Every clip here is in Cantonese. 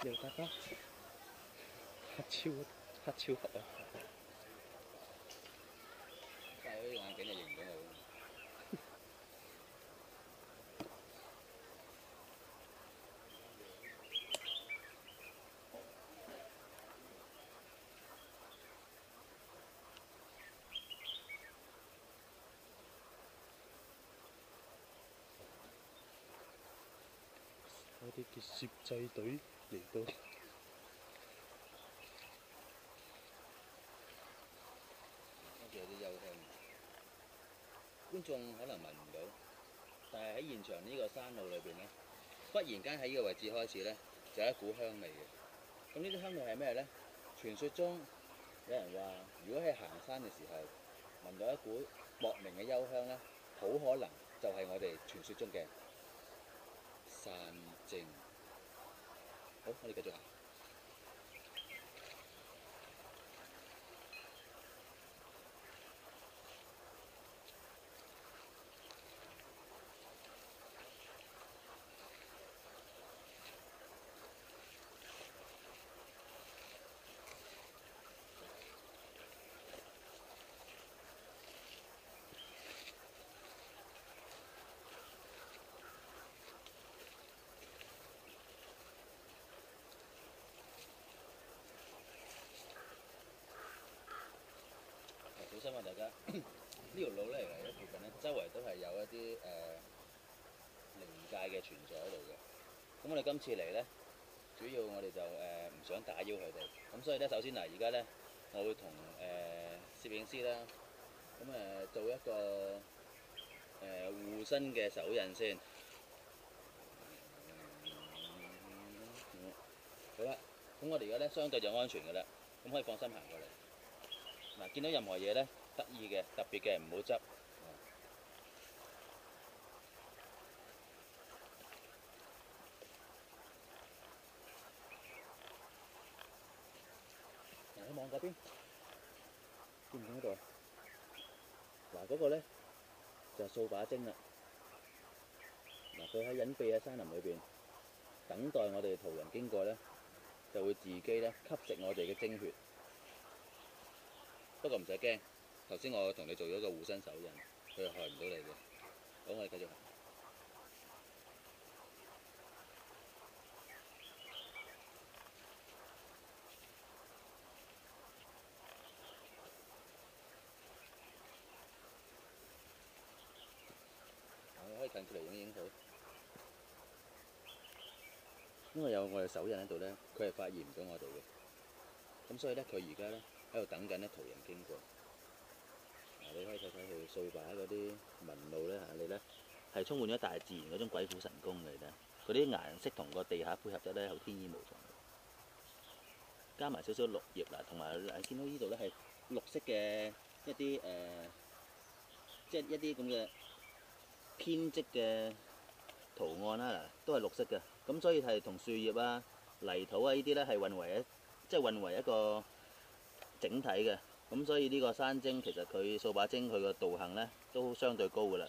廖大家黑超黑啊！戴嗰啲眼鏡就認唔到我。我哋嘅攝製隊嚟到。跟住有啲幽香，觀眾可能聞唔到，但係喺現場呢個山路裏邊咧，忽然間喺呢個位置開始咧，就有一股香味嘅。咁呢啲香味係咩咧？傳說中有人話，如果喺行山嘅時候聞到一股莫名嘅幽香咧，好可能就係我哋傳說中嘅山精。好，我哋繼續行。小心啊！大家呢條路咧嚟咧附近咧，周圍都係有一啲靈界嘅存在喺度嘅。咁我哋今次嚟咧，主要我哋就唔想打擾佢哋。咁所以咧，首先嗱，而家咧，我會同攝影師啦，咁做一個護身嘅手印先。好啦，咁我哋而家咧相對就安全嘅啦，咁可以放心行過嚟。嗱，見到任何嘢咧，得意嘅、特別嘅唔好執。嗱，你望嗰邊，見唔見嗰度啊？嗱，嗰個咧就係掃把精啦。嗱，佢喺隱蔽喺山林裏邊，等待我哋途人經過咧，就會自己咧吸食我哋嘅精血。不過唔使驚，頭先我同你做咗個護身手印，佢係害唔到你嘅。好，我哋繼續行。我可以近距離影影佢，因為有我哋手印喺度咧，佢係發現唔到我哋嘅。咁所以咧，佢而家咧喺度等緊咧途人經過。你可以睇睇佢掃把嗰啲紋路咧嚇，你咧係充滿咗大自然嗰種鬼斧神工嚟咧。嗰啲顏色同個地下配合得咧，好天衣無縫。加埋少少綠葉啦，同埋見到呢度咧係綠色嘅一啲即係一啲咁嘅編織嘅圖案啦，都係綠色嘅。咁所以係同樹葉啊、泥土啊呢啲咧係混為一個整體嘅。咁所以呢個山精其實佢掃把精佢個道行咧都相對高㗎啦。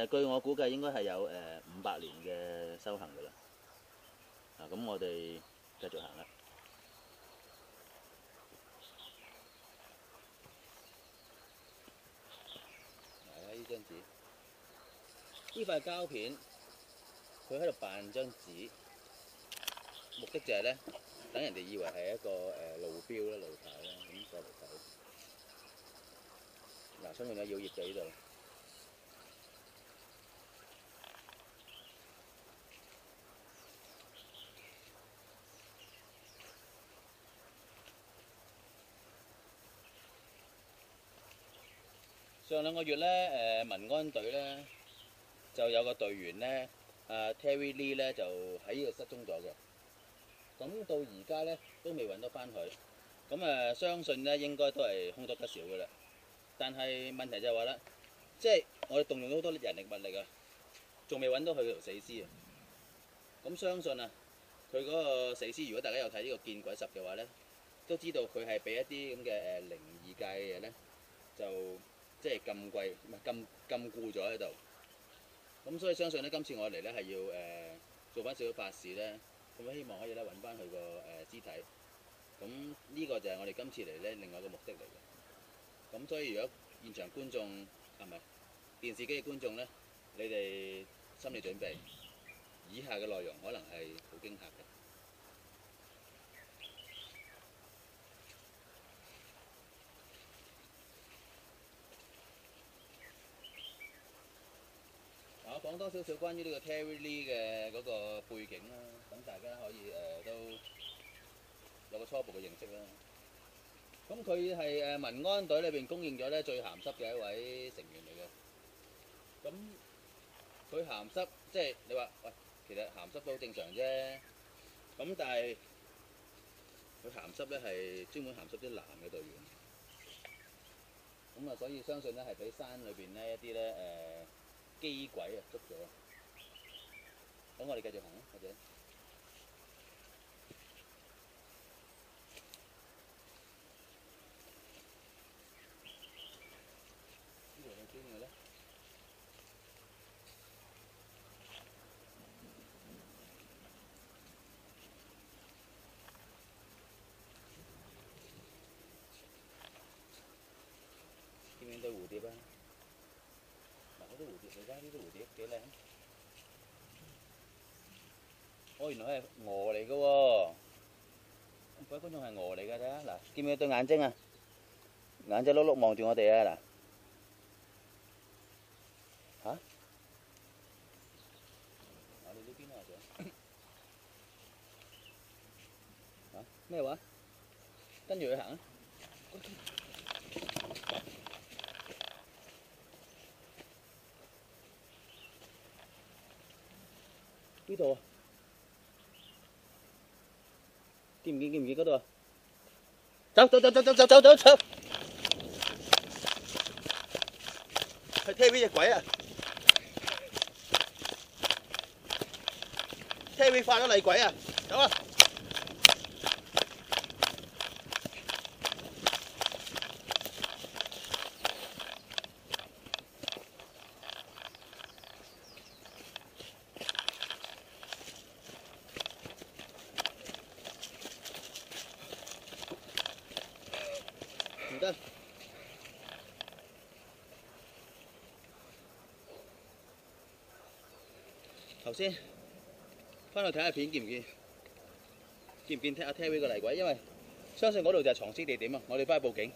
據我估計應該係有500年嘅修行㗎啦。咁我哋繼續行啦。嗱，呢張紙，呢塊膠片，佢喺度扮張紙，目的就係咧，等人哋以為係一個路標啦、路牌啦，咁過嚟睇。嗱，出面有妖孽嘅呢度。上2個月咧，民安隊咧就有個隊員咧，Terry Lee 咧就喺呢度失蹤咗嘅。咁到而家咧都未揾到翻佢。咁相信咧應該都係兇多吉少嘅啦。但係問題就係話啦，即係我哋動用咗好多人力物力啊，仲未揾到佢條死屍啊。咁相信啊，佢嗰個死屍，如果大家有睇呢個《見鬼10》嘅話咧，都知道佢係俾一啲咁嘅靈異界嘅嘢咧，就即係禁錮，唔係禁錮咗喺度。咁所以相信咧，今次我嚟咧係要做翻少少法事咧，咁希望可以咧揾翻佢個屍體。咁呢個就係我哋今次嚟咧另外一個目的嚟嘅。咁所以如果現場觀眾係咪電視機嘅觀眾咧，你哋心理準備，以下嘅內容可能係好驚嚇嘅。我講多少少關於呢個 Terry Lee 嘅嗰個背景啦，等大家可以都有個初步嘅認識啦。咁佢係民安隊裏邊公認咗咧最鹹濕嘅一位成員嚟嘅。咁佢鹹濕，即係你話喂，其實鹹濕都好正常啫。咁但係佢鹹濕咧係專門鹹濕啲男嘅隊員。咁啊，所以相信咧係俾山裏邊呢一啲咧機鬼啊捉咗。咁我哋繼續行啦，或者呢度係邊嘅咧？見唔見到蝴蝶啊？嗱，嗰啲蝴蝶，你睇呢啲蝴蝶幾靚。哦，原來係鵝嚟嘅喎，各位觀眾係鵝嚟㗎，睇下嗱，見唔見對眼睛啊？眼仔碌碌望住我哋啊嗱，嚇？我哋呢邊啊，嚇咩話？跟住佢行啊！呢度啊！見唔見？見唔見嗰度啊？走！係 Terry 隻鬼啊 ！Terry 化咗厲鬼啊！走啊！唔得。頭先翻去睇下片，見唔見？見唔見阿 Terry 個厲鬼？因為相信嗰度就係藏屍地點啊！我哋翻去報警。